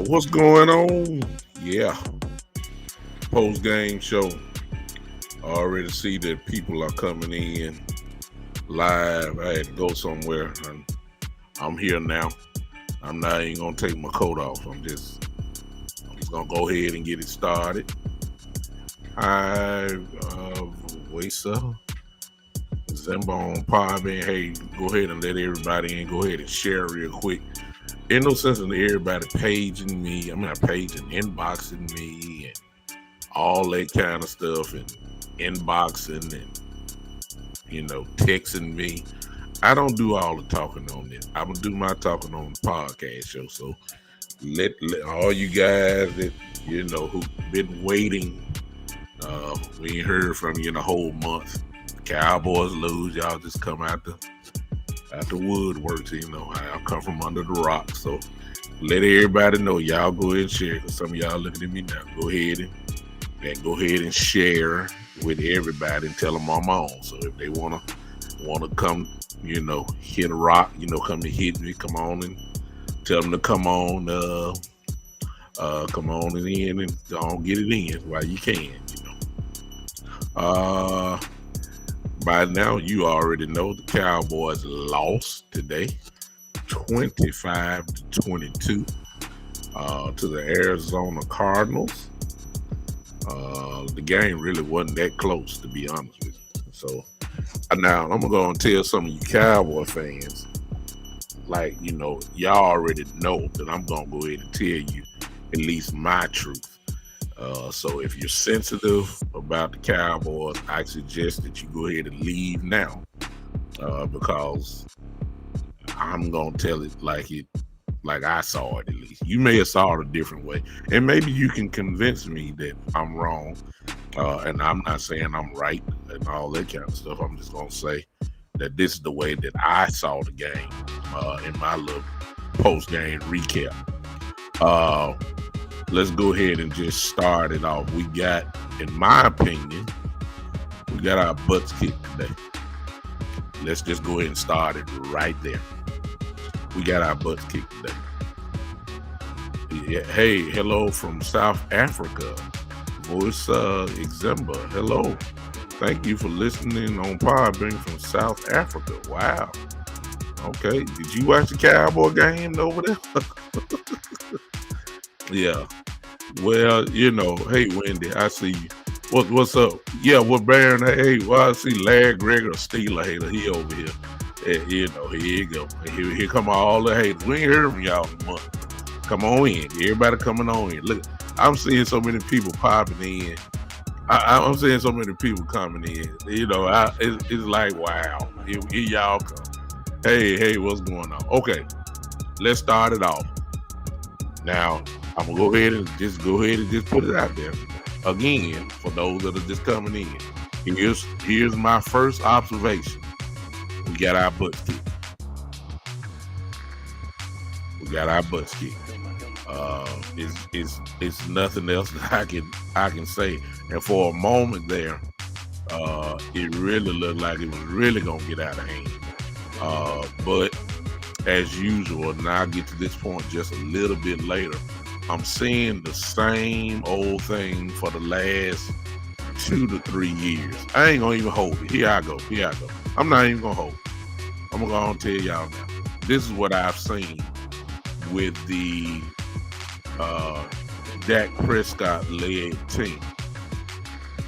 What's going on? Yeah, post-game show. I already see that people are coming in live. I had to go somewhere, and I'm here now. I'm not even gonna take my coat off. I'm just gonna go ahead and get it started. Hi, Wesa, Zemba on Podbean. Hey, go ahead and let everybody in. Go ahead and share real quick. Ain't no sense in everybody paging me. I'm not paging, inboxing me and all that kind of stuff, and inboxing and texting me. I don't do all the talking on this. I'm gonna do my talking on the podcast show. So let all you guys that who've been waiting. We ain't heard from you in a whole month. Cowboys lose, y'all just come out the woodworks. I come from under the rock. So let everybody know. Y'all go ahead and share, because some of y'all looking at me now. Go ahead and share with everybody and tell them I'm on. So if they wanna come, hit a rock, come to hit me, come on and tell them to come on, come on and in and don't get it in while you can, By now, you already know the Cowboys lost today, 25-22, to the Arizona Cardinals. The game really wasn't that close, to be honest with you. So now I'm gonna go and tell some of you Cowboy fans, y'all already know that I'm gonna go ahead and tell you at least my truth. So if you're sensitive about the Cowboys, I suggest that you go ahead and leave now, because I'm gonna tell it like I saw it. At least you may have saw it a different way, and maybe you can convince me that I'm wrong. And I'm not saying I'm right and all that kind of stuff. I'm just gonna say that this is the way that I saw the game in my little post-game recap. Let's go ahead and just start it off. We got, in my opinion, our butts kicked today. Let's just go ahead and start it right there. We got our butts kicked today. Yeah, hey, hello from South Africa. Voice Exemba, hello. Thank you for listening on Podbean from South Africa. Wow. Okay, did you watch the Cowboy game over there? Yeah. Well, hey Wendy, I see you. What's up? Yeah, what Baron? Hey, well, I see Larry Gregor, Steeler hater. He over here. Here you go. Here come all the haters. We ain't heard from y'all in a month. Come on in. Everybody coming on in. Look, I'm seeing so many people popping in. I'm seeing so many people coming in. It's like, wow. Here y'all come. Hey, what's going on? Okay, let's start it off. Now, I'm gonna go ahead and just put it out there again for those that are just coming in. Here's my first observation. We got our butts kicked. It's nothing else that I can say. And for a moment there, it really looked like it was really gonna get out of hand. But as usual, and I'll get to this point just a little bit later, I'm seeing the same old thing for the last 2 to 3 years. I ain't gonna even hold it. Here I go. I'm not even gonna hold it. I'm gonna go on and tell y'all now. This is what I've seen with the Dak Prescott led team.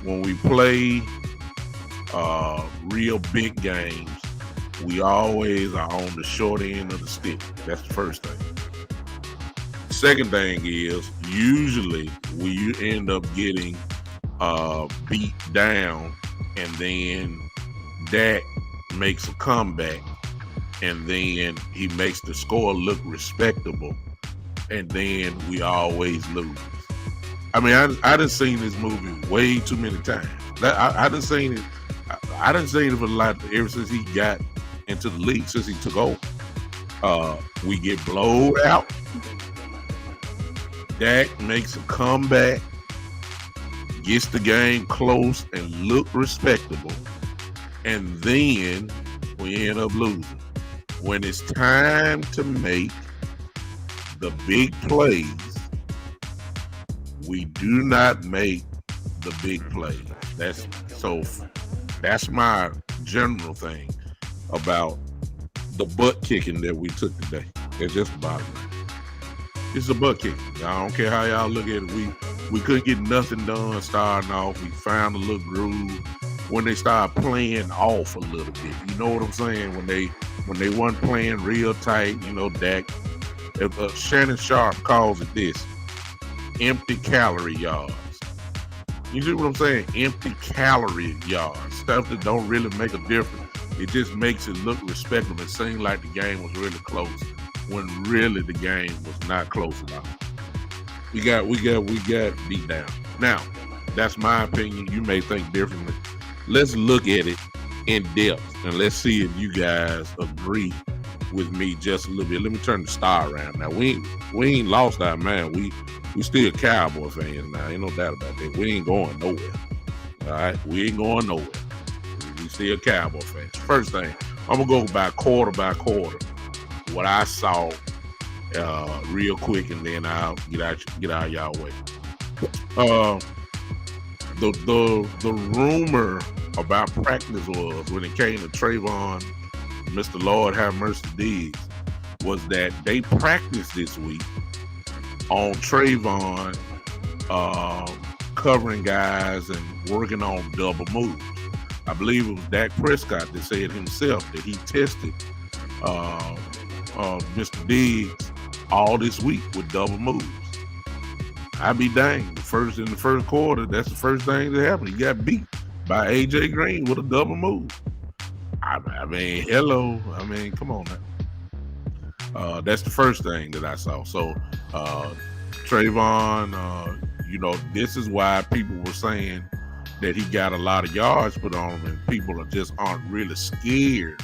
When we play real big games, we always are on the short end of the stick. That's the first thing. Second thing is, usually we end up getting beat down, and then Dak makes a comeback, and then he makes the score look respectable, and then we always lose. I mean, I done seen this movie way too many times. I done seen it. I done seen it for a lot ever since he got into the league, since he took over. We get blowed out. Dak makes a comeback, gets the game close and look respectable, and then we end up losing. When it's time to make the big plays, we do not make the big plays. That's my general thing about the butt kicking that we took today. It's just about it. It's a butt kicking. I don't care how y'all look at it. We couldn't get nothing done starting off. We found a little groove when they started playing off a little bit. You know what I'm saying? When they weren't playing real tight, Dak. Shannon Sharp calls it this: empty calorie yards. You see what I'm saying? Empty calorie yards. Stuff that don't really make a difference. It just makes it look respectable. It seemed like the game was really close, when really the game was not close at all. We got beat down. Now, that's my opinion. You may think differently. Let's look at it in depth, and let's see if you guys agree with me just a little bit. Let me turn the star around. Now, we ain't lost our mind. We still Cowboy fans now. Ain't no doubt about that. We ain't going nowhere. All right? We ain't going nowhere. We still Cowboy fans. First thing, I'm going to go by quarter, what I saw real quick, and then I'll get out y'all way. The rumor about practice was, when it came to Trayvon, Mr. Lord have mercy Diggs, was that they practiced this week on Trayvon covering guys and working on double moves. I believe it was Dak Prescott that said himself that he tested Mr. Diggs all this week with double moves. I'd be dang. In the first quarter, that's the first thing that happened. He got beat by AJ Green with a double move. I mean, hello. I mean, come on now. That's the first thing that I saw. So, Trayvon, this is why people were saying that he got a lot of yards put on him, and people aren't really scared.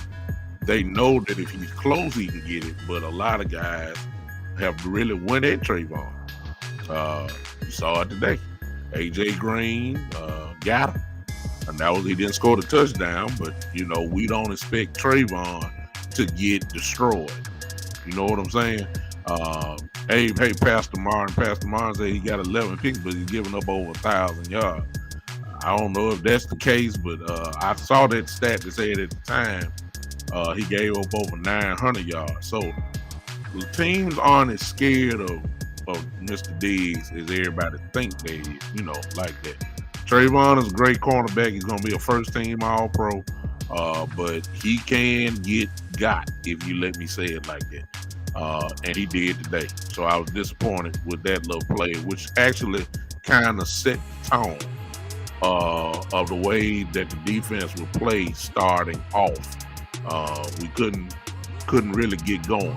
They know that if he's close, he can get it, but a lot of guys have really went at Trayvon. You saw it today. AJ Green got him. And he didn't score the touchdown, but, we don't expect Trayvon to get destroyed. You know what I'm saying? Hey, Pastor Martin said he got 11 picks, but he's giving up over 1,000 yards. I don't know if that's the case, but I saw that stat that said at the time he gave up over 900 yards. So the teams aren't as scared of Mr. Diggs as everybody think they is, like that. Trayvon is a great cornerback. He's going to be a first-team All-Pro, but he can get got, if you let me say it like that. and he did today. So I was disappointed with that little play, which actually kind of set the tone of the way that the defense would play starting off. We couldn't really get going.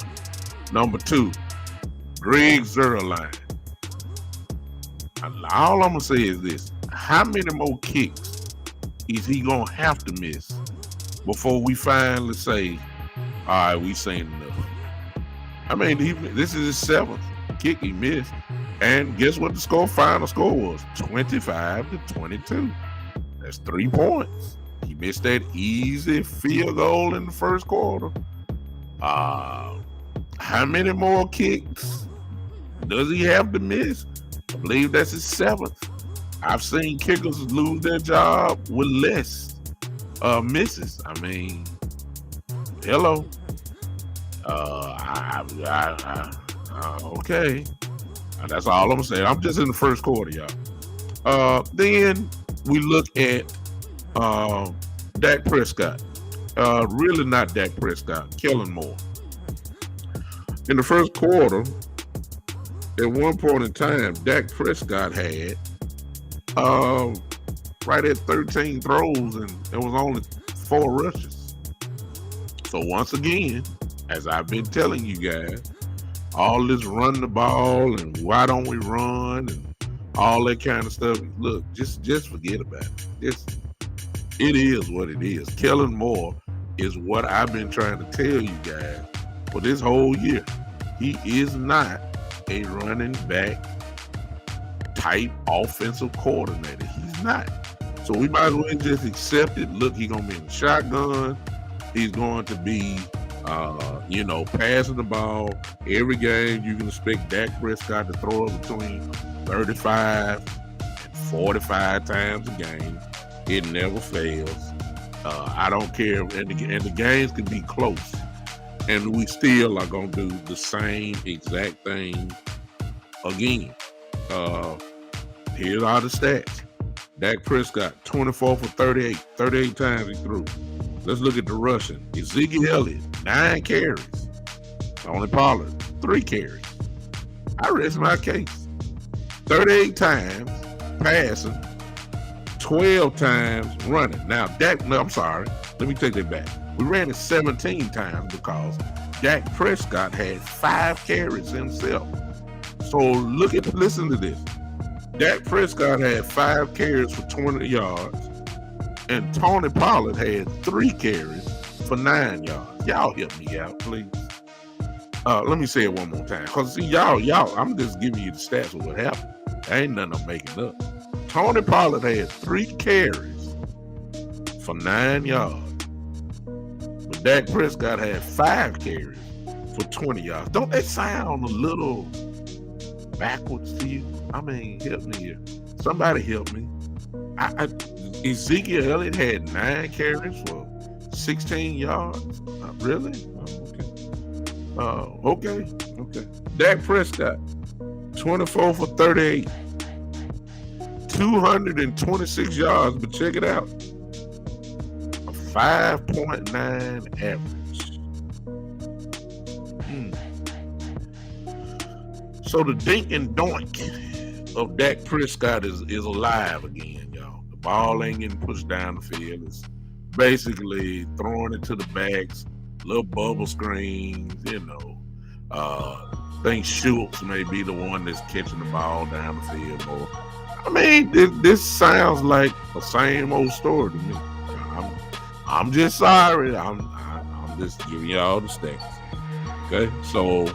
Number 2, Greg Zuerlein. All I'm gonna say is this: how many more kicks is he gonna have to miss before we finally say, all right, we seen enough? I mean, this is his 7th kick he missed, and guess what the final score was? 25-22. That's 3 points. He missed that easy field goal in the first quarter. How many more kicks does he have to miss? I believe that's his 7th. I've seen kickers lose their job with less misses. I mean, hello. Okay. That's all I'm saying. I'm just in the first quarter, y'all. Then we look at Dak Prescott. Really not Dak Prescott, Kellen Moore. In the first quarter, at one point in time, Dak Prescott had right at 13 throws, and there was only 4 rushes. So once again, as I've been telling you guys, all this run the ball and why don't we run and all that kind of stuff. Look, just forget about it. It is what it is. Kellen Moore is what I've been trying to tell you guys for this whole year. He is not a running back type offensive coordinator. He's not. So we might as well just accept it. Look, he's going to be in the shotgun. He's going to be, passing the ball. Every game, you can expect Dak Prescott to throw it between 35 and 45 times a game. It never fails. I don't care. And the games can be close. And we still are going to do the same exact thing again. Here are the stats. Dak Prescott, 24 for 38. 38 times he threw. Let's look at the rushing. Ezekiel Elliott, 9 carries. Tony Pollard, 3 carries. I rest my case. 38 times passing, 12 times running. Now, I'm sorry. Let me take that back. We ran it 17 times because Dak Prescott had 5 carries himself. So listen to this. Dak Prescott had 5 carries for 20 yards, and Tony Pollard had 3 carries for 9 yards. Y'all help me out, please. Let me say it one more time. Because see, y'all, I'm just giving you the stats of what happened. There ain't nothing I'm making up. Tony Pollard had 3 carries for 9 yards. But Dak Prescott had 5 carries for 20 yards. Don't that sound a little backwards to you? I mean, help me here. Somebody help me. Ezekiel Elliott had 9 carries for 16 yards. Really? Okay. Dak Prescott, 24 for 38. 226 yards, but check it out. A 5.9 average. So the dink and doink of Dak Prescott is alive again, y'all. The ball ain't getting pushed down the field. It's basically throwing it to the backs, little bubble screens, I think Schultz may be the one that's catching the ball down the field more. I mean, this sounds like the same old story to me. I'm just sorry. I'm just giving you all the stats. Okay, so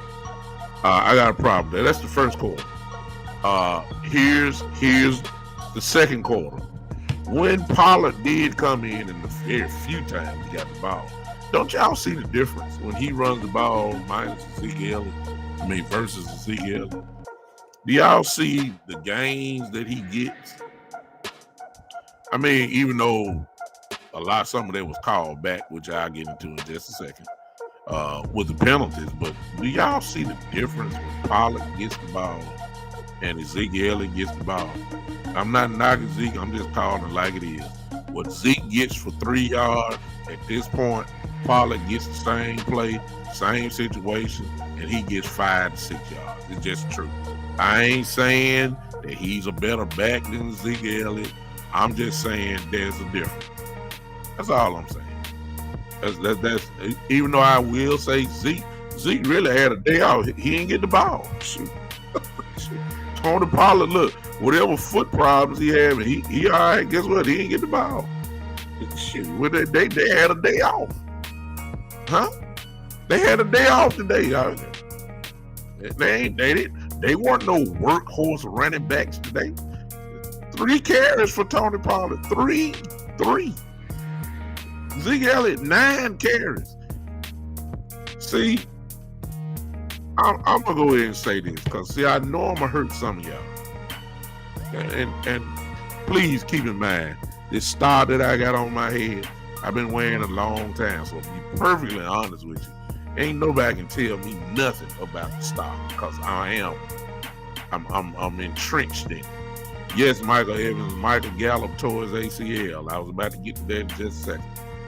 I got a problem there. That's the first quarter. Here's the second quarter. When Pollard did come in the very few times he got the ball, don't y'all see the difference when he runs the ball minus Ezekiel? Versus Ezekiel. Do y'all see the gains that he gets? I mean, even though some of that was called back, which I'll get into in just a second, with the penalties, but do y'all see the difference when Pollard gets the ball and Ezekiel gets the ball? I'm not knocking Zeke, I'm just calling it like it is. What Zeke gets for 3 yards, At this point, Pollard gets the same play, same situation, and he gets 5 to 6 yards. It's just true. I ain't saying that he's a better back than Zeke Elliott. I'm just saying there's a difference. That's all I'm saying. That's even though I will say Zeke really had a day off. He didn't get the ball. Shoot. Tony Pollard, look, whatever foot problems he had, he all right. Guess what? He didn't get the ball. Shoot, they had a day off, huh? They had a day off today. They weren't no workhorse running backs today. 3 carries for Tony Pollard. Three. Zeke Elliott 9 carries. See, I'm gonna go ahead and say this because I know I'm gonna hurt some of y'all. And please keep in mind this star that I got on my head. I've been wearing a long time, so to be perfectly honest with you, ain't nobody can tell me nothing about the star because I'm entrenched in it. Yes, Michael Gallup tore his ACL. I was about to get to that in just a second.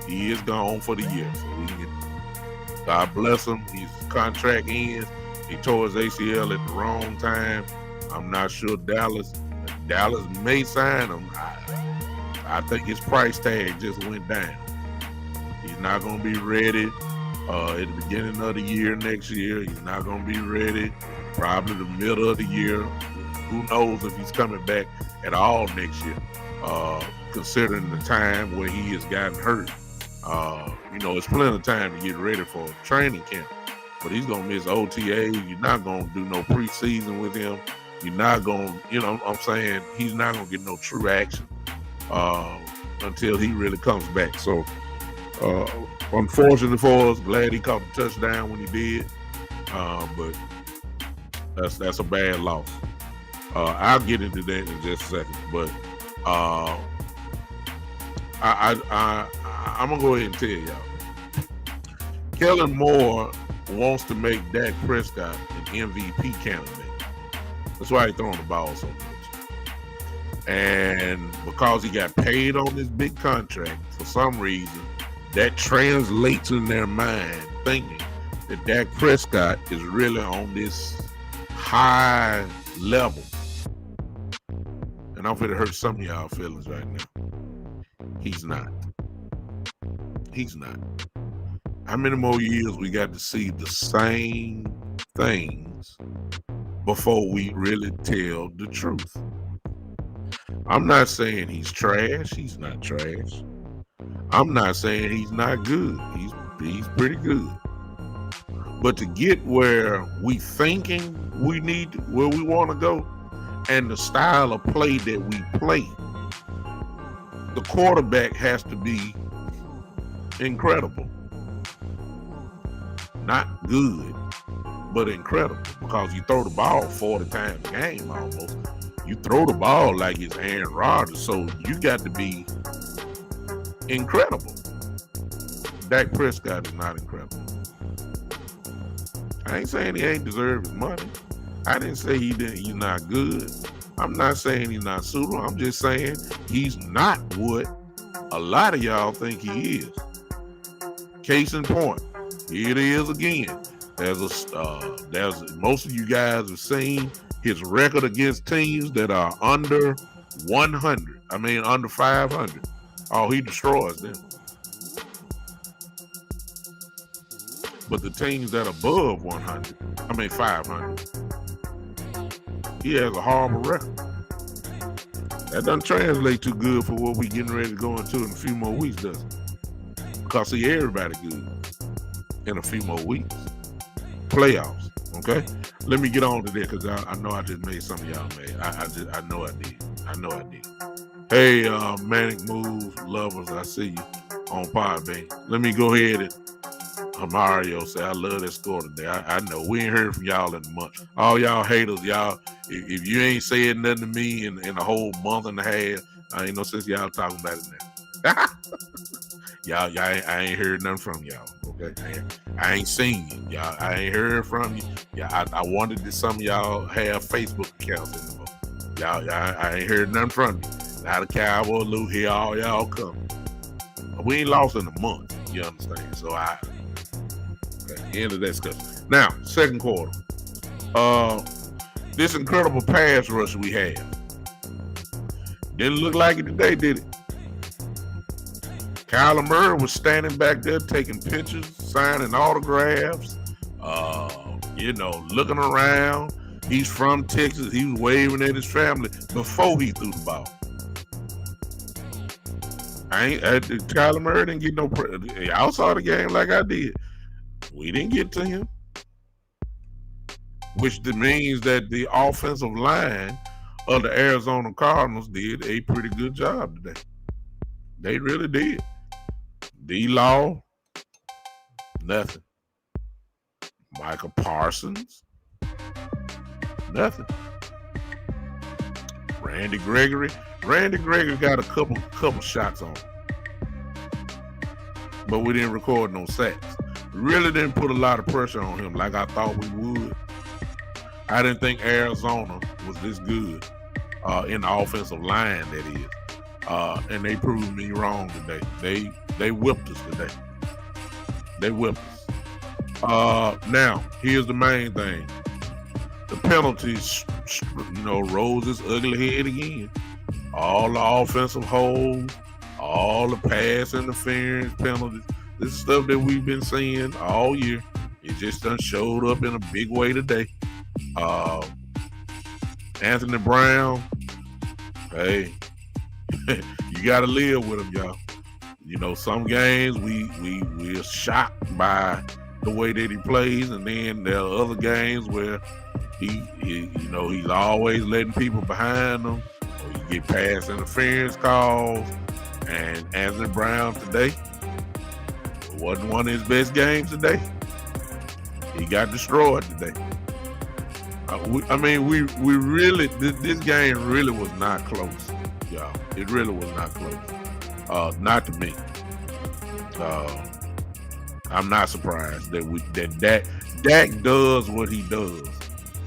He is gone for the year, so we can get. God bless him. His contract ends. He tore his ACL at the wrong time. I'm not sure Dallas may sign him. I think his price tag just went down. He's not going to be ready at the beginning of the year next year. He's not going to be ready probably the middle of the year. Who knows if he's coming back at all next year, considering the time where he has gotten hurt. It's plenty of time to get ready for training camp, but he's going to miss OTA. You're not going to do no preseason with him. You're not going to, I'm saying he's not going to get no true action until he really comes back. So, unfortunately for us, glad he caught the touchdown when he did, but that's a bad loss. I'll get into that in just a second, but I'm gonna go ahead and tell y'all. Kellen Moore wants to make Dak Prescott an MVP candidate. That's why he's throwing the ball so much. And because he got paid on this big contract, for some reason, that translates in their mind thinking that Dak Prescott is really on this high level. And I'm finna hurt some of y'all feelings right now. He's not. How many more years we got to see the same things before we really tell the truth? I'm not saying he's trash. He's not trash. I'm not saying he's not good. He's pretty good. But to get where we thinking where we want to go, and the style of play that we play, the quarterback has to be incredible. Not good, but incredible. Because you throw the ball 40 times a game almost. You throw the ball like it's Aaron Rodgers, so you got to be incredible. Dak Prescott is not incredible. I ain't saying he ain't deserve his money. I didn't say he's not good. I'm not saying he's not suitable. I'm just saying he's not what a lot of y'all think he is. Case in point, here it is again. There's most of you guys have seen his record against teams that are under 100. I mean under 500. Oh, he destroys them. But the teams that are above 500, he has a horrible record. That doesn't translate too good for what we getting ready to go into in a few more weeks, does it? Because see, everybody good in a few more weeks. Playoffs, okay? Let me get on to that because I know I just made some of y'all mad. I know I did. Hey, Manic Moves lovers, I see you on Podbay. Let me go ahead and Mario say I love that score today. I know we ain't heard from y'all in a month. All y'all haters, y'all, if you ain't said nothing to me in a whole month and a half, I ain't no sense y'all talking about it now. I ain't heard nothing from y'all. Okay, I ain't seen you. Y'all, I ain't heard from you. Yeah, I wondered that some of y'all have Facebook accounts anymore. I ain't heard nothing from you. Now the Cowboy Lou, here all y'all come. We ain't lost in a month. You understand? So end of that discussion. Now, second quarter. This incredible pass rush we had. Didn't look like it today, did it? Kyler Murray was standing back there taking pictures, signing autographs, looking around. He's from Texas. He was waving at his family before he threw the ball. Kyler Murray didn't get no. Y'all saw the game like I did. We didn't get to him, which means that the offensive line of the Arizona Cardinals did a pretty good job today. They really did. D-Law, nothing. Michael Parsons, nothing. Randy Gregory got a couple shots on him, but we didn't record no sacks. We really didn't put a lot of pressure on him like I thought we would. I didn't think Arizona was this good in the offensive line, that is. And they proved me wrong today. They whipped us today. They whipped us. Now, here's the main thing. The penalties, rose its ugly head again. All the offensive holds, all the pass interference penalties. This is stuff that we've been seeing all year. It just done showed up in a big way today. Anthony Brown, hey, you gotta live with him, y'all. Some games we're shocked by the way that he plays, and then there are other games where he's always letting people behind him, or you get pass interference calls. And Anthony Brown today wasn't one of his best games today. He got destroyed today. We really, this game really was not close, y'all. It really was not close. Not to me. I'm not surprised that Dak does what he does.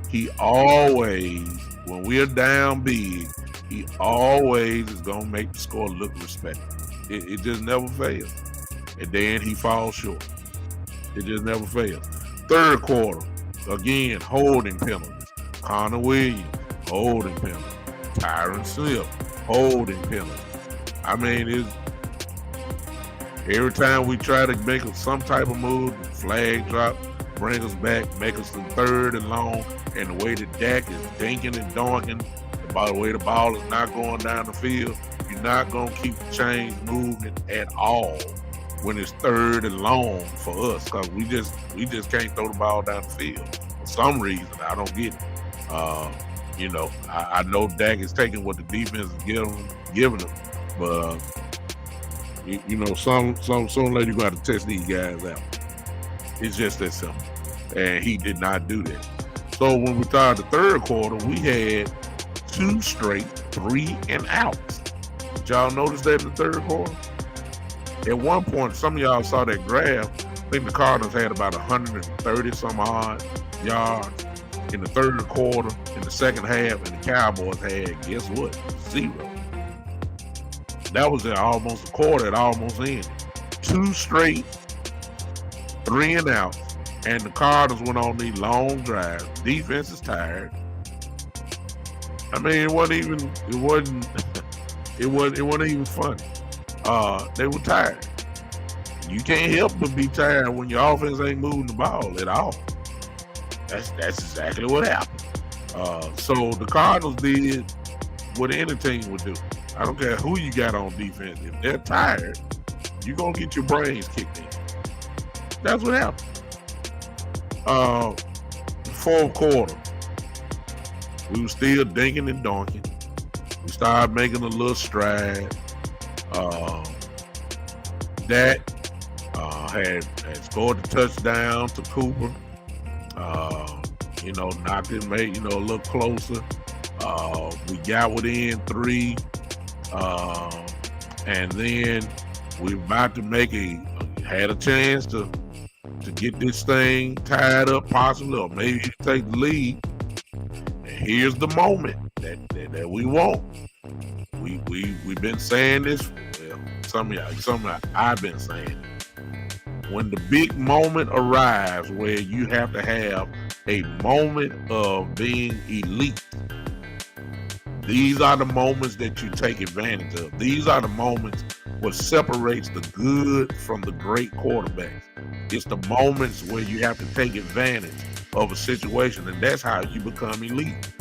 He always, when we're down big, he always is gonna make the score look respectable. It just never fails. And then he falls short. It just never fails. Third quarter, again, holding penalties. Connor Williams, holding penalty. Tyron Smith, holding penalty. Every time we try to make some type of move, flag drop, bring us back, make us the third and long, and the way that Dak is dinking and donking, by the way the ball is not going down the field, you're not going to keep the chains moving at all when it's third and long for us, because we just can't throw the ball down the field. For some reason, I don't get it. I know Dak is taking what the defense is giving him, but sooner or later you're going to test these guys out. It's just that simple, and he did not do that. So when we started the third quarter, we had 2 straight 3 and outs. Did y'all notice that in the third quarter? At one point, some of y'all saw that graph. I think the Cardinals had about 130 some odd yards in the third quarter, in the second half, and the Cowboys had, guess what? 0. That was at almost a quarter. It almost ended. 2 straight 3 and outs, and the Cardinals went on these long drives. Defense is tired. It wasn't even funny. They were tired. You can't help but be tired when your offense ain't moving the ball at all. That's exactly what happened. So the Cardinals did what any team would do. I don't care who you got on defense. If they're tired, you're going to get your brains kicked in. That's what happened. Fourth quarter, we were still dinking and donking. We started making a little stride. Dak had scored the touchdown to Cooper. Knocked it, made a little closer. We got within 3, and then we about to had a chance to get this thing tied up, possibly, or maybe take the lead. And here's the moment that we want. We've been saying this something I've been saying. When the big moment arrives where you have to have a moment of being elite, these are the moments that you take advantage of. These are the moments what separates the good from the great quarterbacks. It's the moments where you have to take advantage of a situation, and that's how you become elite.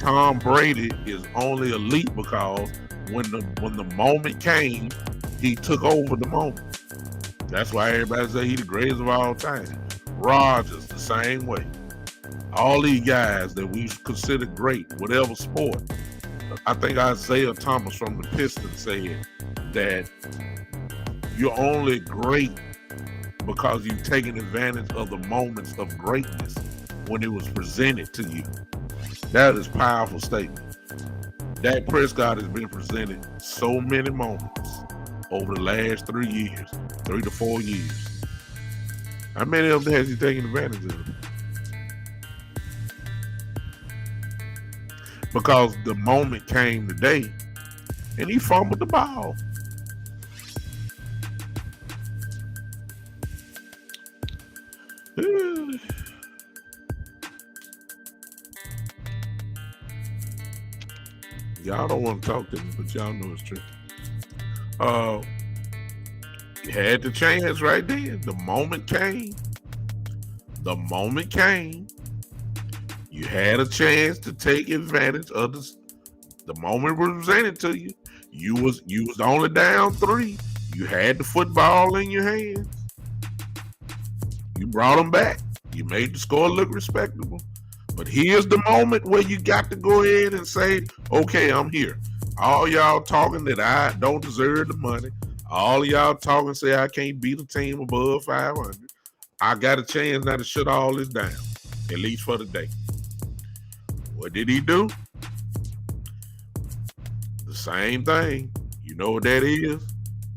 Tom Brady is only elite because when the moment came, he took over the moment. That's why everybody say he's the greatest of all time. Rodgers, the same way. All these guys that we consider great, whatever sport. I think Isaiah Thomas from the Pistons said that you're only great because you've taken advantage of the moments of greatness when it was presented to you. That is a powerful statement. Dak Prescott has been presented so many moments over the last 3 years, 3 to 4 years. How many of them has he taken advantage of? Because the moment came today and he fumbled the ball. Y'all don't want to talk to me, but y'all know it's true. You had the chance right then. The moment came. The moment came. You had a chance to take advantage of the moment was presented to you. You was only down 3. You had the football in your hands. You brought them back. You made the score look respectable. But here's the moment where you got to go ahead and say, okay, I'm here. All y'all talking that I don't deserve the money. All y'all talking say I can't beat a team above 500. I got a chance now to shut all this down, at least for the day. What did he do? The same thing. You know what that is?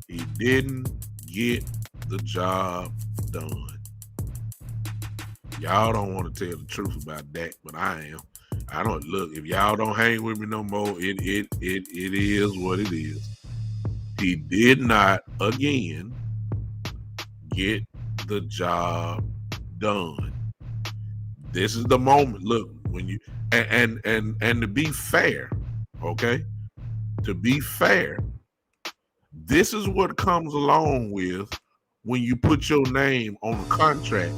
He didn't get the job done. Y'all don't want to tell the truth about Dak, but I am. I don't look. If y'all don't hang with me no more, it is what it is. He did not again get the job done. This is the moment. Look, when you and to be fair, okay? To be fair, this is what comes along with when you put your name on a contract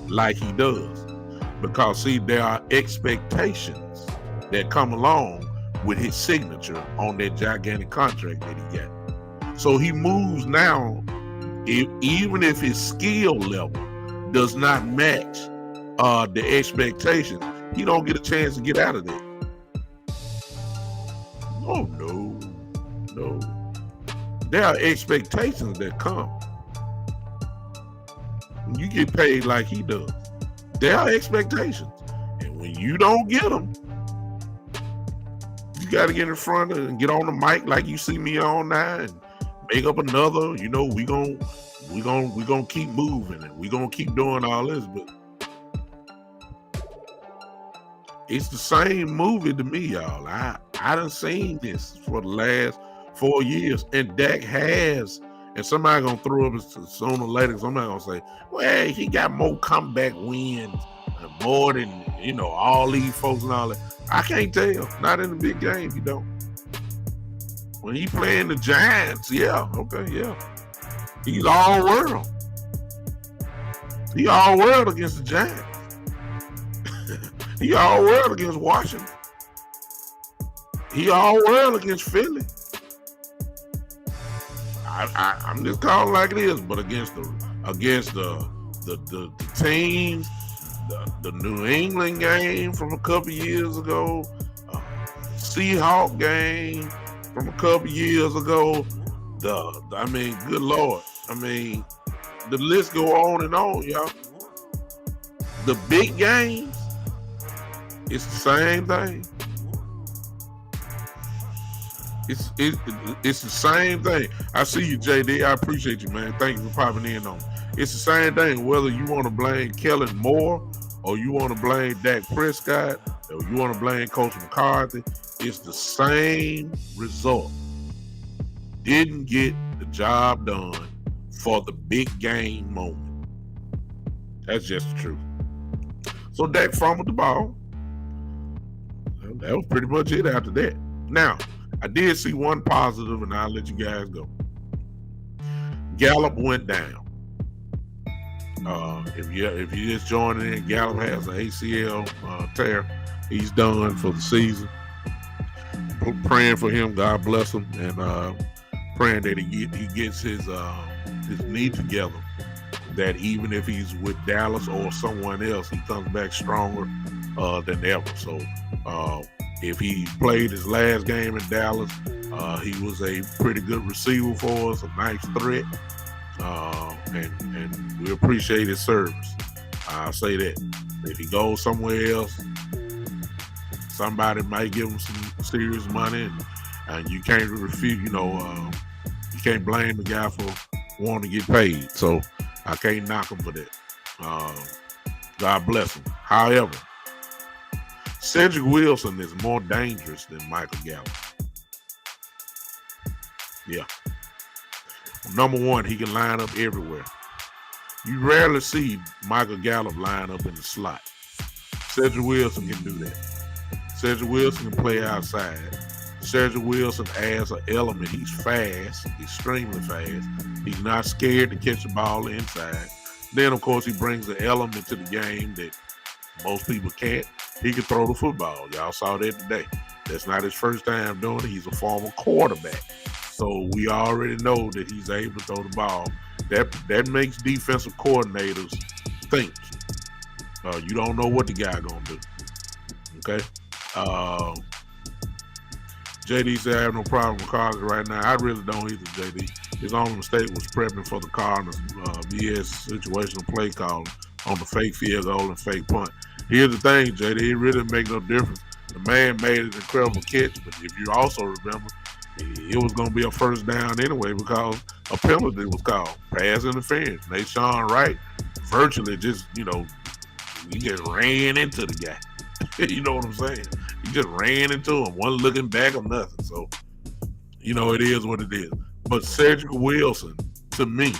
like he does. Because see, there are expectations that come along with his signature on that gigantic contract that he got. So he moves now, even if his skill level does not match the expectations, he don't get a chance to get out of there. Oh no. There are expectations that come when you get paid like he does. There are expectations, and when you don't get them, you got to get in front of and get on the mic like you see me on now and make up another. You know, we gonna keep moving and we gonna keep doing all this, but it's the same movie to me, y'all. I done seen this for the last 4 years, and Dak has. And somebody gonna throw up sooner or later. Somebody gonna say, "Well, he got more comeback wins, more than all these folks and all that." I can't tell. Not in the big game, you don't. When he playing the Giants, yeah, okay, yeah, he's all world. He all world against the Giants. He all world against Washington. He all world against Philly. I'm just calling like it is, but against the teams, the New England game from a couple years ago, Seahawk game from a couple years ago, good Lord, the list go on and on, y'all. The big games, it's the same thing. It's the same thing. I see you, JD. I appreciate you, man. Thank you for popping in on me. It's the same thing, whether you want to blame Kellen Moore or you want to blame Dak Prescott or you want to blame Coach McCarthy. It's the same result. didn't get the job done for the big game moment. That's just the truth. So Dak fumbled the ball. That was pretty much it after that. Now, I did see one positive, and I'll let you guys go. Gallup went down. If you just joining in, Gallup has an ACL tear. He's done for the season. Praying for him, God bless him, and praying that he gets his knee together. That even if he's with Dallas or someone else, he comes back stronger than ever. So if he played his last game in Dallas, he was a pretty good receiver for us, a nice threat, and we appreciate his service. I'll say that. If he goes somewhere else, somebody might give him some serious money, and you can't refute. You can't blame the guy for wanting to get paid. So I can't knock him for that. God bless him. However, Cedric Wilson is more dangerous than Michael Gallup. Yeah. Number one, he can line up everywhere. You rarely see Michael Gallup line up in the slot. Cedric Wilson can do that. Cedric Wilson can play outside. Cedric Wilson adds an element. He's fast, extremely fast. He's not scared to catch the ball inside. Then, of course, he brings an element to the game that most people can't. He can throw the football. Y'all saw that today. That's not his first time doing it. He's a former quarterback. So we already know that he's able to throw the ball. That makes defensive coordinators think. You don't know what the guy gonna do. Okay. JD said I have no problem with Cardinals right now. I really don't either, JD. His only mistake was prepping for the Cardinals BS situational play call on the fake field goal and fake punt. Here's the thing, JD, it really didn't make no difference. The man made an incredible catch, but if you also remember, it was going to be a first down anyway because a penalty was called. Pass interference. Nashawn Wright virtually just, he just ran into the guy. You know what I'm saying? He just ran into him, wasn't looking back or nothing. So, it is what it is. But Cedric Wilson, to me,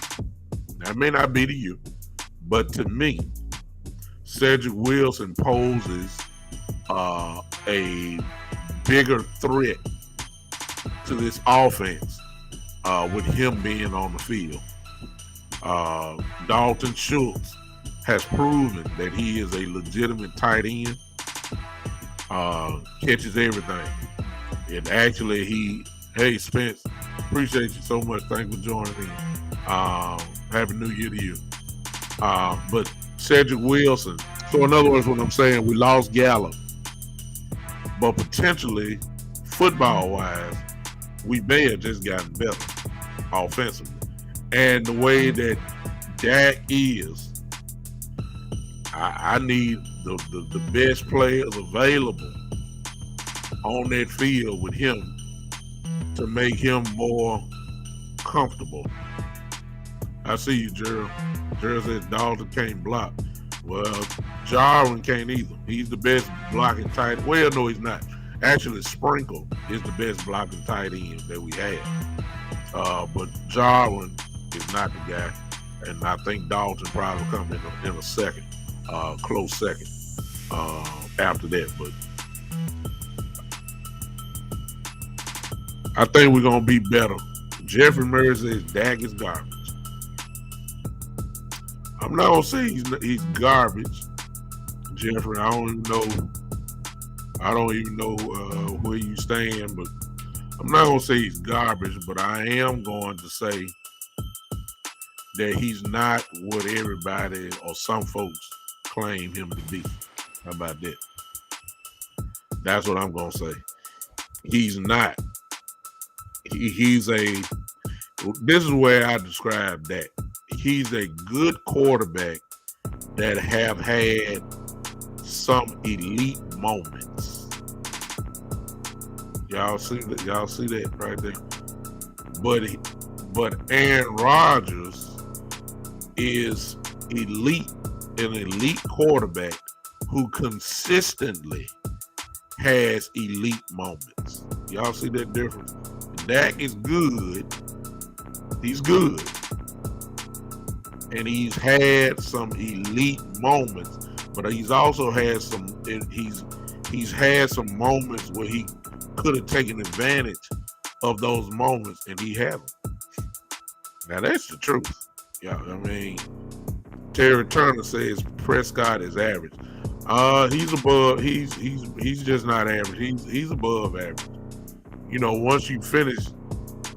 that may not be to you, but to me, Cedric Wilson poses a bigger threat to this offense with him being on the field. Dalton Schultz has proven that he is a legitimate tight end. Catches everything. And actually, hey Spence, appreciate you so much. Thanks for joining me. Happy New Year to you. But Cedric Wilson. So in other words, what I'm saying, we lost Gallup, but potentially, football-wise, we may have just gotten better offensively. And the way that Dak is, I need the best players available on that field with him to make him more comfortable. I see you, Gerald. Gerald says Dalton can't block. Well, Jarwin can't either. He's the best blocking tight end. Well, no, he's not. Actually, Sprinkle is the best blocking tight end that we have. But Jarwin is not the guy. And I think Dalton probably come in a second, close second after that. But I think we're going to be better. Jeffrey Murray says Dak is garbage. I'm not going to say he's garbage, Jeffrey. I don't even know where you stand, but I'm not going to say he's garbage, but I am going to say that he's not what everybody or some folks claim him to be. How about that? That's what I'm going to say. He's not. This is where I describe that. He's a good quarterback that have had some elite moments. Y'all see that right there? But Aaron Rodgers is an elite quarterback who consistently has elite moments. Y'all see that difference? Dak is good. He's good. And he's had some elite moments, but he's also had he's had some moments where he could have taken advantage of those moments, and he hasn't. Now that's the truth. Yeah, I mean, Terry Turner says Prescott is average. He's above. He's just not average. He's above average. You know, once you finish,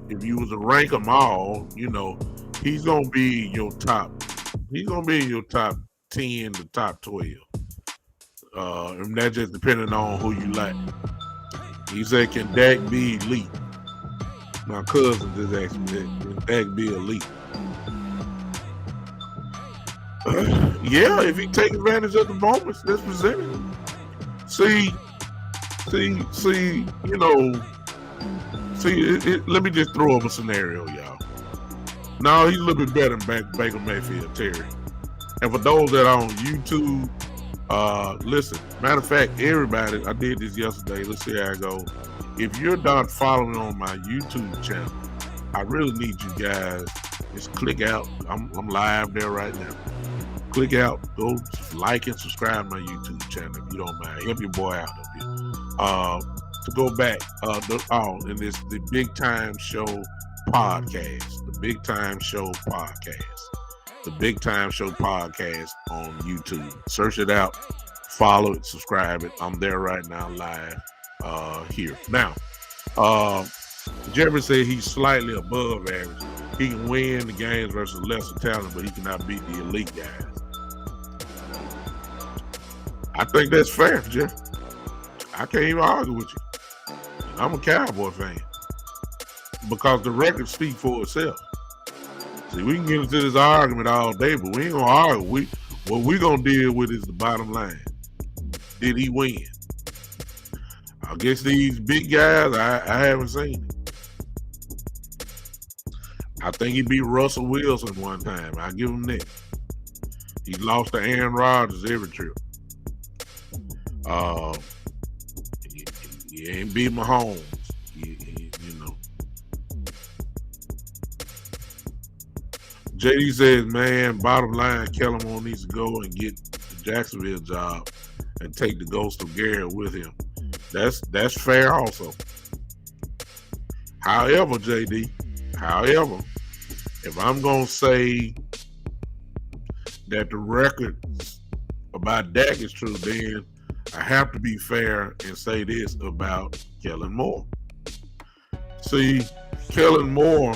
if you was to rank them all, you know, he's gonna be your top. He's gonna be in your top 10 to top 12. And that's just depending on who you like. He said, "Can Dak be elite?" My cousin just asked me that. Can Dak be elite? Yeah, if he take advantage of the moments that's presented. See, you know, let me just throw up a scenario, y'all. No, he's a little bit better than Baker Mayfield, Terry. And for those that are on YouTube, listen, matter of fact, everybody, I did this yesterday. Let's see how it goes. If you're not following on my YouTube channel, I really need you guys just click out. I'm live there right now. Click out, go like and subscribe to my YouTube channel if you don't mind. Help your boy out up here. To go back, and it's the Big Time Show podcast. The Big Time Show podcast. The Big Time Show podcast on YouTube. Search it out, follow it, subscribe it. I'm there right now live here. Now, Jeffrey said he's slightly above average. He can win the games versus lesser talent, but he cannot beat the elite guys. I think that's fair, Jeff. I can't even argue with you. I'm a Cowboy fan because the record speaks for itself. See, we can get into this argument all day, but we ain't gonna argue. What we're gonna deal with is the bottom line. Did he win? Against these big guys, I haven't seen it. I think he beat Russell Wilson one time. I give him that. He lost to Aaron Rodgers every trip. He ain't beat Mahomes. You know. JD says, man, bottom line, Kellen Moore needs to go and get the Jacksonville job and take the ghost of Garrett with him. That's fair also. However, JD, if I'm going to say that the record about Dak is true, then I have to be fair and say this about Kellen Moore. See, Kellen Moore,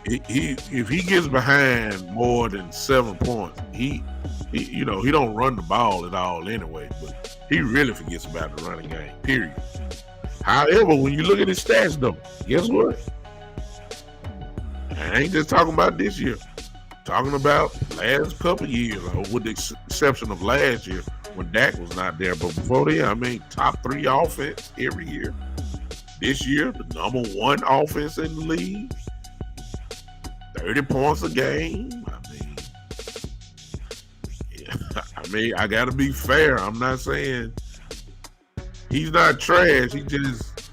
if he gets behind more than 7 points, he don't run the ball at all anyway, but he really forgets about the running game, period. However, when you look at his stats though, guess what? I ain't just talking about this year. Talking about last couple of years, with the exception of last year when Dak was not there. But before then, I mean, top 3 offense every year. This year, the number 1 offense in the league. 30 points a game. I got to be fair. I'm not saying he's not trash. He just,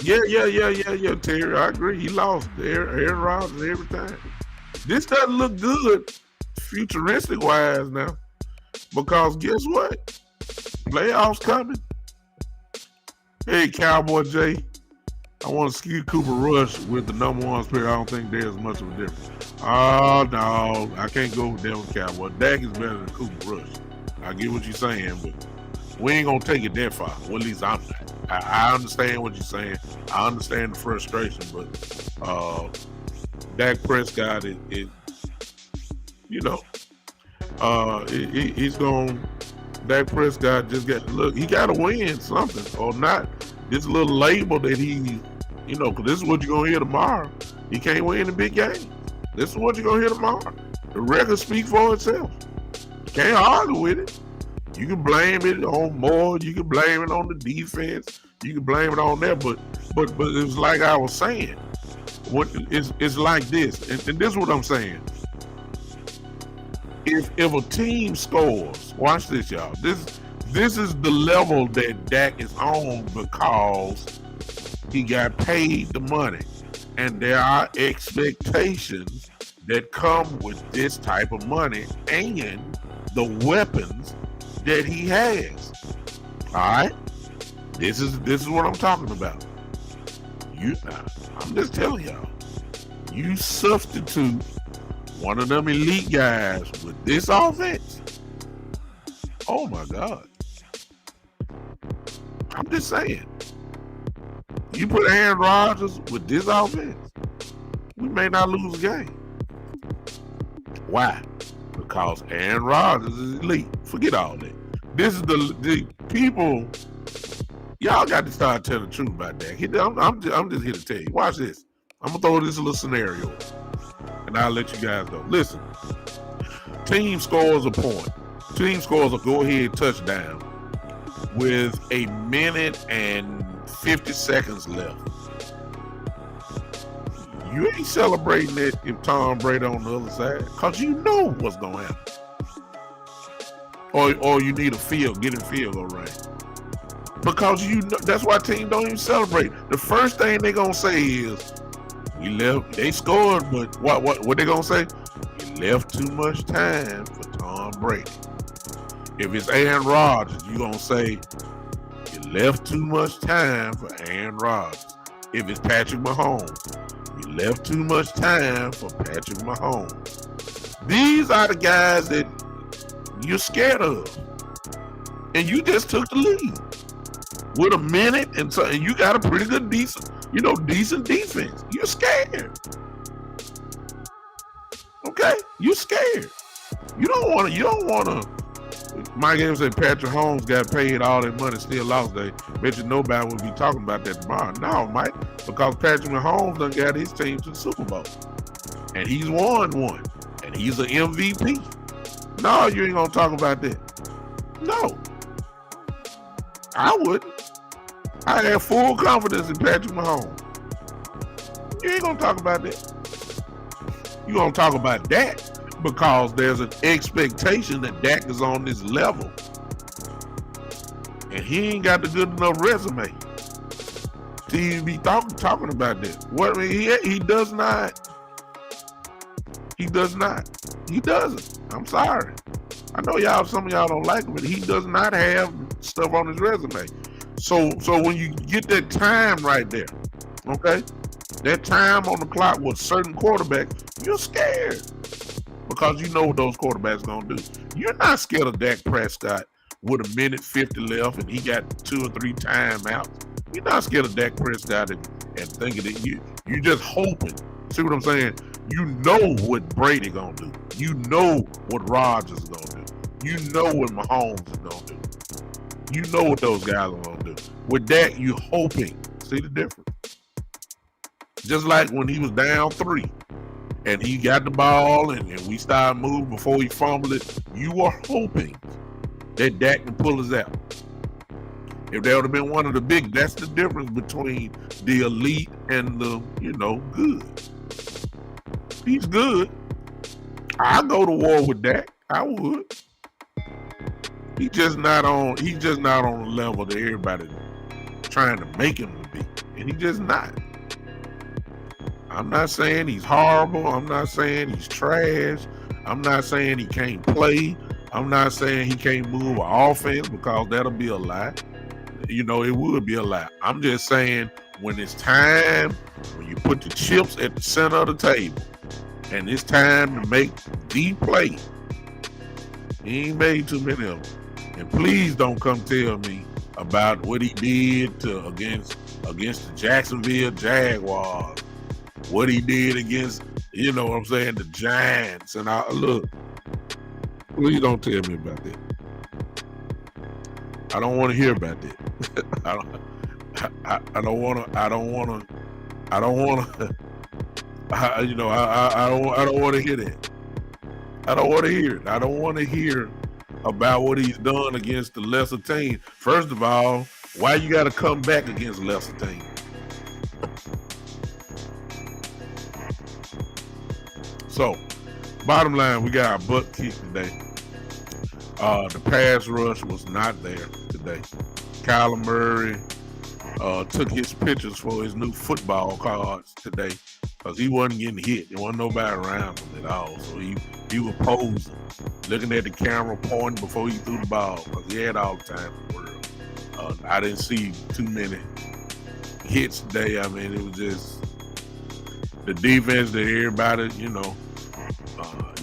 Yeah, Terry. I agree. He lost Aaron Rodgers every time. This doesn't look good futuristic-wise now because guess what? Playoffs coming. Hey, Cowboy J. I want to skew Cooper Rush with the number 1 spirit. I don't think there's much of a difference. Oh, no. I can't go with Devil Cowboy. Dak is better than Cooper Rush. I get what you're saying, but we ain't going to take it that far. Well, at least I'm not. I understand what you're saying. I understand the frustration, but Dak Prescott is he's going. Dak Prescott just got to look. He got to win something or not. This little label that he, because this is what you're gonna hear tomorrow. He can't win the big game. This is what you're gonna hear tomorrow. The record speaks for itself. You can't argue with it. You can blame it on Moore. You can blame it on the defense. You can blame it on that. But it's like I was saying. It's like this, and this is what I'm saying. If a team scores, watch this, y'all. This is the level that Dak is on because he got paid the money. And there are expectations that come with this type of money and the weapons that he has. All right? This is what I'm talking about. I'm just telling y'all. You substitute one of them elite guys with this offense. Oh my God. I'm just saying. You put Aaron Rodgers with this offense, we may not lose a game. Why? Because Aaron Rodgers is elite. Forget all that. This is the people. Y'all got to start telling the truth about that. I'm just here to tell you. Watch this. I'm gonna throw this little scenario, and I'll let you guys know. Listen. Team scores a point. Team scores a go-ahead touchdown with 1 minute and 50 seconds left. You ain't celebrating it if Tom Brady on the other side, because you know what's going to happen. Or you need get in field goal range. Because you know, that's why teams don't even celebrate. The first thing they're going to say is, we left, they scored, but what they going to say? You left too much time for Tom Brady. If it's Aaron Rodgers, you're going to say, you left too much time for Aaron Rodgers. If it's Patrick Mahomes, you left too much time for Patrick Mahomes. These are the guys that you're scared of. And you just took the lead. With 1 minute and so, and you got a pretty good, decent defense. You're scared. Okay? You're scared. You don't want to. Mike Evans said Patrick Mahomes got paid all that money, still lost. They bet you nobody will be talking about that tomorrow. No, Mike, because Patrick Mahomes done got his team to the Super Bowl. And he's won one. And he's an MVP. No, you ain't going to talk about that. No. I wouldn't. I have full confidence in Patrick Mahomes. You ain't going to talk about that. You're going to talk about that. Because there's an expectation that Dak is on this level. And he ain't got the good enough resume to even be talking about this. What I mean, he does not. He does not. He doesn't. I'm sorry. I know some of y'all don't like him, but he does not have stuff on his resume. So when you get that time right there, okay? That time on the clock with certain quarterbacks, you're scared. Because you know what those quarterbacks going to do. You're not scared of Dak Prescott with 1 minute 50 left and he got 2 or 3 timeouts. You're not scared of Dak Prescott and thinking that you're just hoping. See what I'm saying? You know what Brady going to do. You know what Rodgers is going to do. You know what Mahomes is going to do. You know what those guys are going to do. With Dak, you hoping. See the difference? Just like when he was down 3. And he got the ball, and we started moving before he fumbled it. You were hoping that Dak can pull us out. If that would have been one of the big, that's the difference between the elite and the, good. He's good. I'd go to war with Dak. I would. He's just not on the level that everybody's trying to make him to be. And he's just not. I'm not saying he's horrible. I'm not saying he's trash. I'm not saying he can't play. I'm not saying he can't move an offense, because that'll be a lie. It would be a lie. I'm just saying when it's time, when you put the chips at the center of the table, and it's time to make the play, he ain't made too many of them. And please don't come tell me about what he did against the Jacksonville Jaguars. What he did against, the Giants. And look, please don't tell me about that. I don't want to hear about that. I don't want to. I don't want to hear that. I don't want to hear it. I don't want to hear about what he's done against the lesser team. First of all, why you got to come back against lesser teams? So, bottom line, we got our butt kicked today. The pass rush was not there today. Kyler Murray took his pictures for his new football cards today because he wasn't getting hit. There wasn't nobody around him at all. So he was posing, looking at the camera, pointing before he threw the ball because he had all the time in the world. I didn't see too many hits today. I mean, it was just the defense that everybody,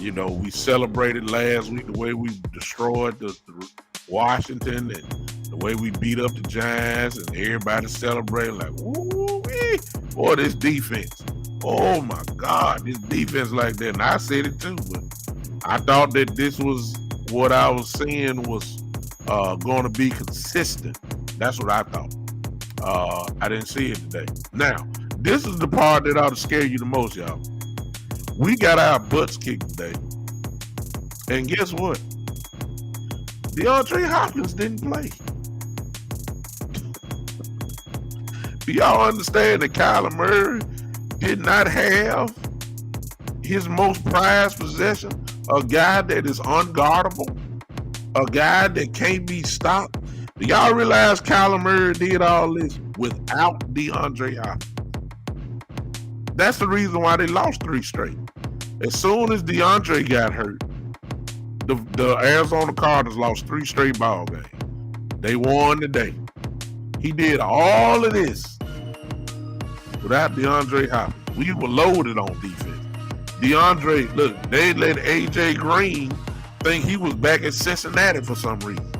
we celebrated last week the way we destroyed the Washington and the way we beat up the Giants, and everybody celebrating like, woo-wee, boy, this defense. Oh my God, this defense like that. And I said it too, but I thought that this was what I was seeing was going to be consistent. That's what I thought. I didn't see it today. Now, this is the part that ought to scare you the most, y'all. We got our butts kicked today. And guess what? DeAndre Hopkins didn't play. Do y'all understand that Kyler Murray did not have his most prized possession? A guy that is unguardable? A guy that can't be stopped? Do y'all realize Kyler Murray did all this without DeAndre Hopkins? That's the reason why they lost 3 straight. As soon as DeAndre got hurt, the Arizona Cardinals lost 3 straight ball games. They won today. He did all of this without DeAndre Hopkins. We were loaded on defense. DeAndre, look, they let AJ Green think he was back at Cincinnati for some reason.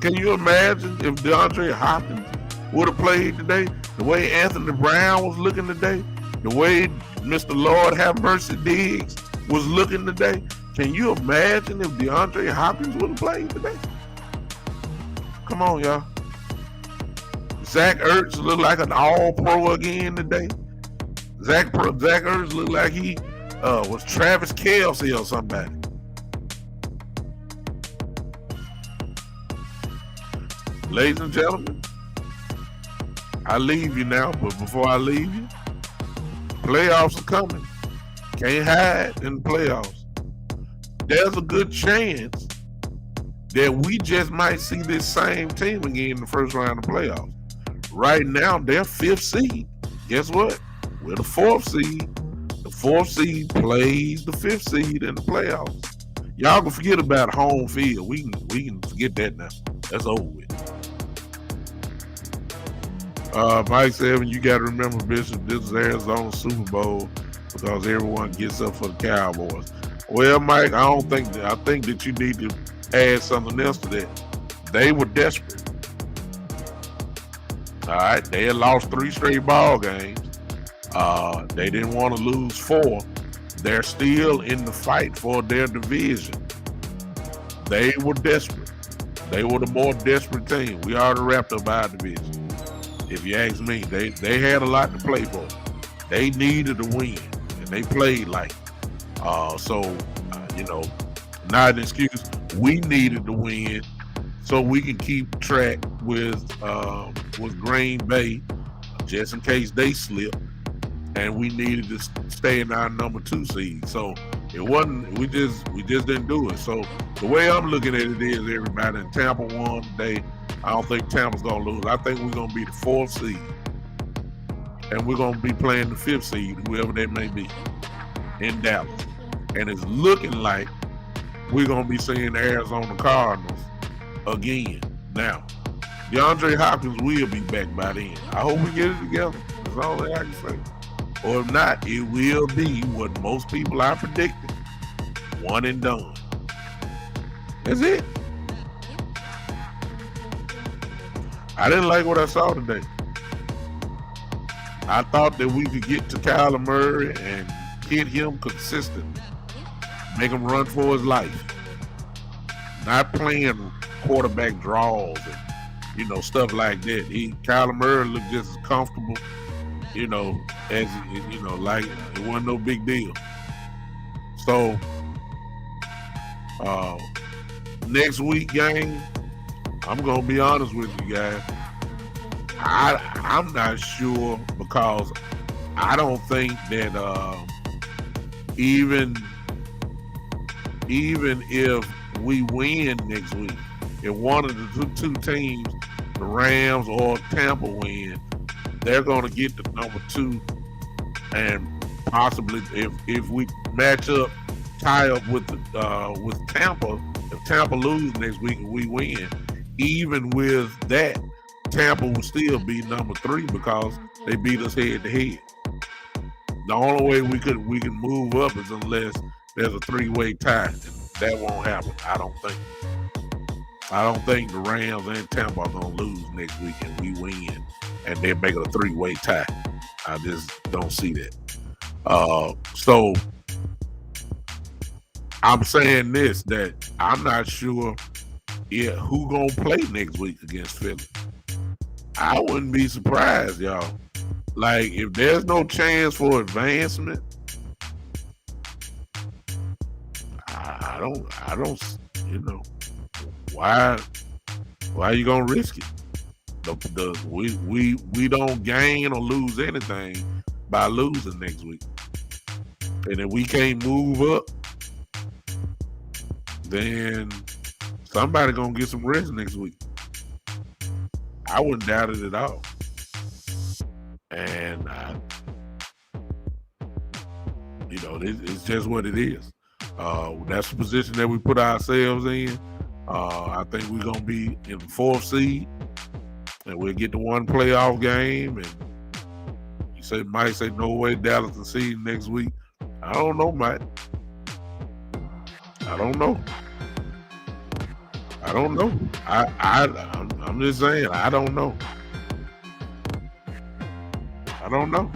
Can you imagine if DeAndre Hopkins would have played today? The way Anthony Brown was looking today, the way Mr. Lord have mercy Diggs was looking today. Can you imagine if DeAndre Hopkins would have played today? Come on, y'all. Zach Ertz looked like an all-pro again today. Zach Ertz looked like he was Travis Kelce or somebody. Ladies and gentlemen, I leave you now, but before I leave you, playoffs are coming. Can't hide in the playoffs. There's a good chance that we just might see this same team again in the first round of playoffs. Right now, they're 5th seed. Guess what? We're the 4th seed. The 4th seed plays the 5th seed in the playoffs. Y'all can forget about home field. We can forget that now. That's over with. Mike Seven, you got to remember, Bishop, this is Arizona Super Bowl because everyone gets up for the Cowboys. Well, Mike, I think that you need to add something else to that. They were desperate. All right, they had lost 3 straight ball games. They didn't want to lose 4. They're still in the fight for their division. They were desperate. They were the more desperate team. We already wrapped up our division. If you ask me, they had a lot to play for. They needed to win, and they played like not an excuse. We needed to win so we can keep track with Green Bay just in case they slipped, and we needed to stay in our number 2 seed. So it wasn't. We just didn't do it. So the way I'm looking at it is, everybody, in Tampa won today. I don't think Tampa's going to lose. I think we're going to be the 4th seed. And we're going to be playing the 5th seed, whoever that may be, in Dallas. And it's looking like we're going to be seeing the Arizona Cardinals again. Now, DeAndre Hopkins will be back by then. I hope we get it together. That's all that I can say. Or if not, it will be what most people are predicting. One and done. That's it. I didn't like what I saw today. I thought that we could get to Kyler Murray and hit him consistently. Make him run for his life. Not playing quarterback draws and, stuff like that. Kyler Murray looked just as comfortable, as, like it wasn't no big deal. So, next week game, I'm going to be honest with you guys. I'm not sure because I don't think that even even if we win next week, if one of the two teams, the Rams or Tampa, win, they're going to get the number 2, and possibly if we match up, tie up with Tampa, if Tampa loses next week and we win, even with that, Tampa will still be number 3 because they beat us head to head. The only way we can move up is unless there's a 3-way tie. And that won't happen. I don't think. I don't think the Rams and Tampa are gonna lose next week and we win, and they make it a 3-way tie. I just don't see that. So I'm saying this, that I'm not sure who gonna play next week against Philly. I wouldn't be surprised, y'all. Like, if there's no chance for advancement, I don't, why are you gonna risk it? We don't gain or lose anything by losing next week. And if we can't move up, then somebody gonna get some rest next week. I wouldn't doubt it at all. And it's just what it is. That's the position that we put ourselves in. I think we're gonna be in the 4th seed, and we'll get to one playoff game. And Mike say no way Dallas can see next week. I don't know, Mike. I don't know. I'm just saying, I don't know. I don't know.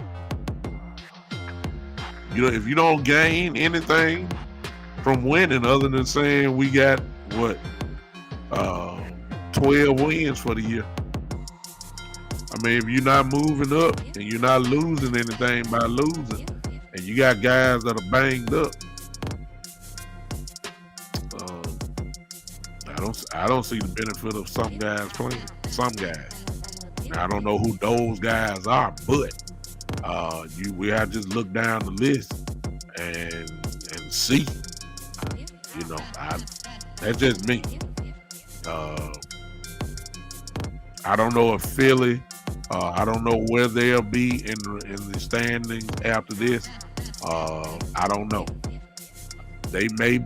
If you don't gain anything from winning other than saying we got 12 wins for the year. I mean, if you're not moving up and you're not losing anything by losing, and you got guys that are banged up, I don't see the benefit of some guys playing. Some guys. Now, I don't know who those guys are, but we have to just look down the list and see. That's just me. I don't know if Philly. I don't know where they'll be in the standings after this. I don't know. They may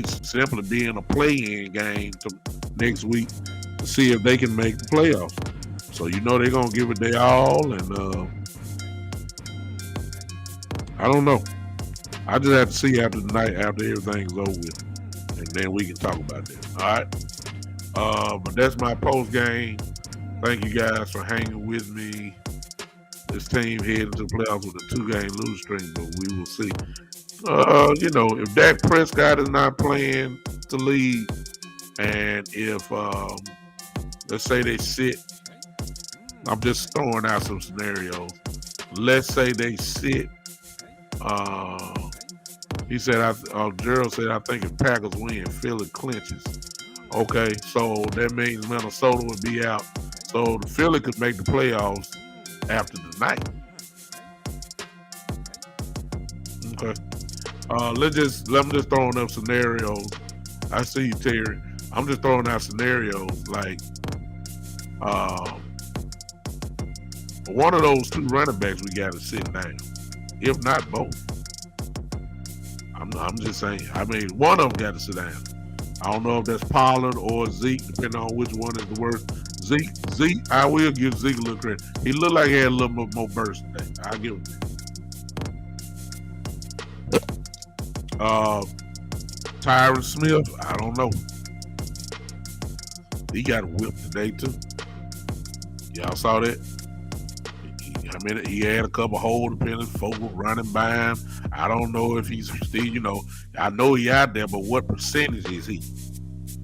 simply be in a play-in game next week to see if they can make the playoffs. So they're gonna give it their all, and I don't know. I just have to see after the night, after everything's over with, and then we can talk about that. All right. But that's my post game. Thank you guys for hanging with me. This team headed to the playoffs with a 2-game losing streak, but we will see. If Dak Prescott is not playing the lead, and if let's say they sit, I'm just throwing out some scenarios. Let's say they sit. He said, Gerald said, I think if Packers win, Philly clinches. Okay, so that means Minnesota would be out. So the Philly could make the playoffs after tonight. Okay. I'm just throwing up scenarios. I see you, Terry. I'm just throwing out scenarios like one of those 2 running backs we got to sit down, if not both. I'm just saying. I mean, one of them got to sit down. I don't know if that's Pollard or Zeke, depending on which one is the worst. Zeke, I will give Zeke a little credit. He looked like he had a little more burst today. I'll give him that. Tyron Smith, I don't know. He got whipped today too. Y'all saw that? He had a couple hold dependent folks were running by him. I don't know if he's still, I know he out there, but what percentage is he?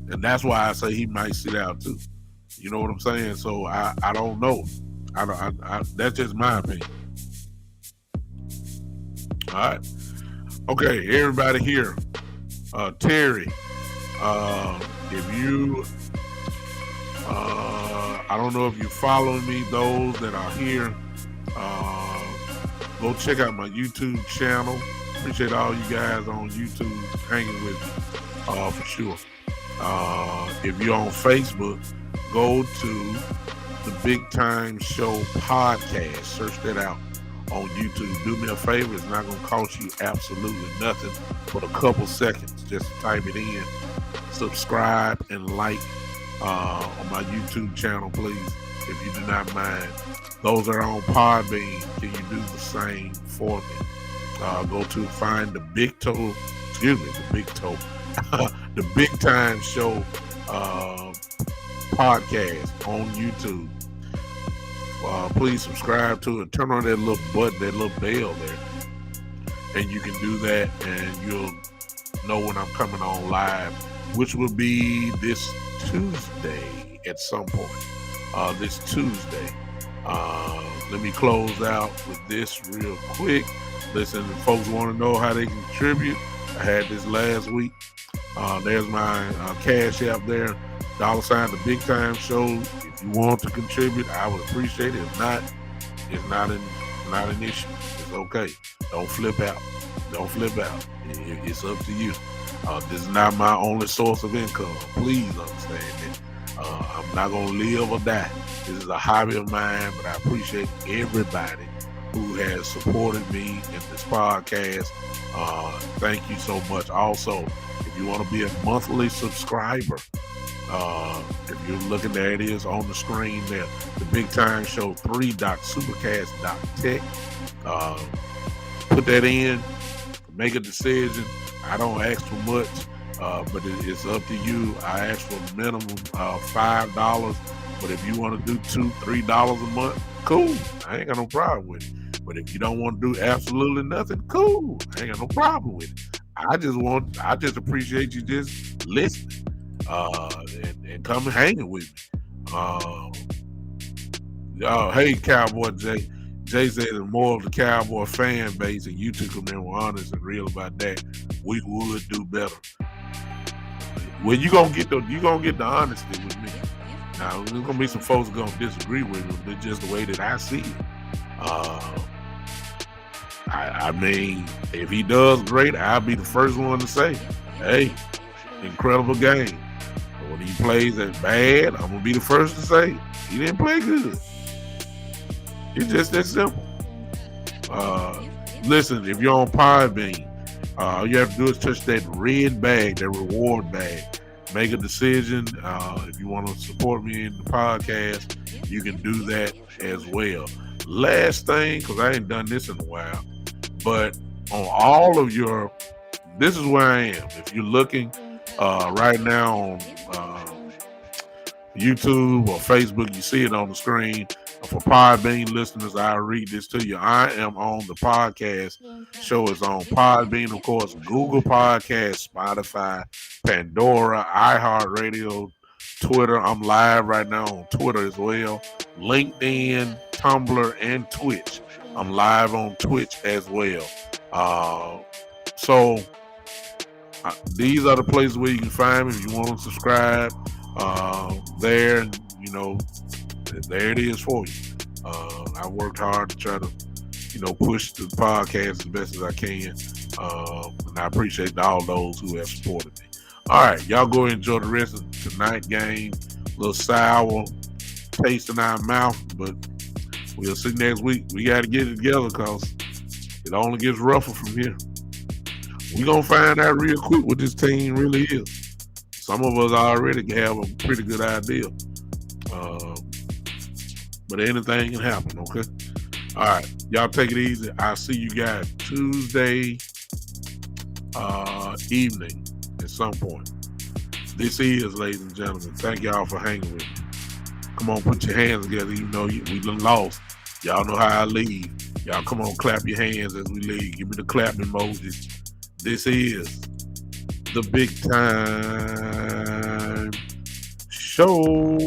And that's why I say he might sit out too. You know what I'm saying? So I don't know. That's just my opinion. All right. Okay, everybody here. Terry, if you, I don't know if you're following me, those that are here, go check out my YouTube channel. appreciate all you guys on YouTube hanging with me, for sure. If you're on Facebook, go to the Big Time Show podcast. Search that out on YouTube. Do me a favor, it's not going to cost you absolutely nothing but a couple seconds. Just type it in, subscribe, and like on my YouTube channel, please, if you do not mind. Those are on Podbean. Can you do the same for me? Go to find the Big Toe, the Big Time Show podcast on YouTube. Please subscribe to it. Turn on that little button, that little bell there, and you can do that, and you'll know when I'm coming on live, which will be this Tuesday at some point. This Tuesday. Let me close out with this real quick. Listen, if folks want to know how they can contribute, I had this last week. There's my Cash App there. $ the Big Time Show. If you want to contribute, I would appreciate it. If not, it's not an issue. It's okay. Don't flip out. It's up to you. This is not my only source of income. Please understand that. I'm not going to live or die. This is a hobby of mine, but I appreciate everybody who has supported me in this podcast. Thank you so much. Also, if you want to be a monthly subscriber, if you're looking, there it is on the screen there, the Big Time Show 3.supercast.tech. Put that in, make a decision. I don't ask for much, but it's up to you. I ask for a minimum $5, but if you want to do $2-3 a month, cool. I ain't got no problem with it. But if you don't want to do absolutely nothing, cool. I ain't got no problem with it. I just appreciate you just listening and come hanging with me. Hey, Cowboy Jay. Jay said it's more of the Cowboy fan base, and you two come in were honest and real about that. We would do better. Well, you gonna get the honesty with me. Now, there's gonna be some folks gonna disagree with me, but just the way that I see it. I mean, if he does great, I'll be the first one to say, hey, incredible game. But when he plays as bad, I'm gonna be the first to say he didn't play good. It's just that simple. Listen, if you're on Podbean, all you have to do is touch that red bag, that reward bag. Make a decision. If you want to support me in the podcast, you can do that as well. Last thing, because I ain't done this in a while, but on all of your, this is where I am. If you're looking right now on YouTube or Facebook, you see it on the screen. For Podbean listeners, I'll read this to you. I am on the podcast. Show is on Podbean, of course, Google Podcasts, Spotify, Pandora, iHeartRadio, Twitter. I'm live right now on Twitter as well. LinkedIn, Tumblr, and Twitch. I'm live on Twitch as well. So these are the places where you can find me if you want to subscribe. There, there it is for you. I worked hard to try to, push the podcast as best as I can. And I appreciate all those who have supported me. All right, y'all go enjoy the rest of tonight's game. A little sour taste in our mouth, but we'll see next week. We got to get it together because it only gets rougher from here. We're going to find out real quick what this team really is. Some of us already have a pretty good idea. But anything can happen, okay? All right. Y'all take it easy. I'll see you guys Tuesday evening at some point. This is, ladies and gentlemen. Thank y'all for hanging with me. Come on, put your hands together. You know we done lost. Y'all know how I leave. Y'all come on, clap your hands as we leave. Give me the clap emojis. This is the Big Time Show.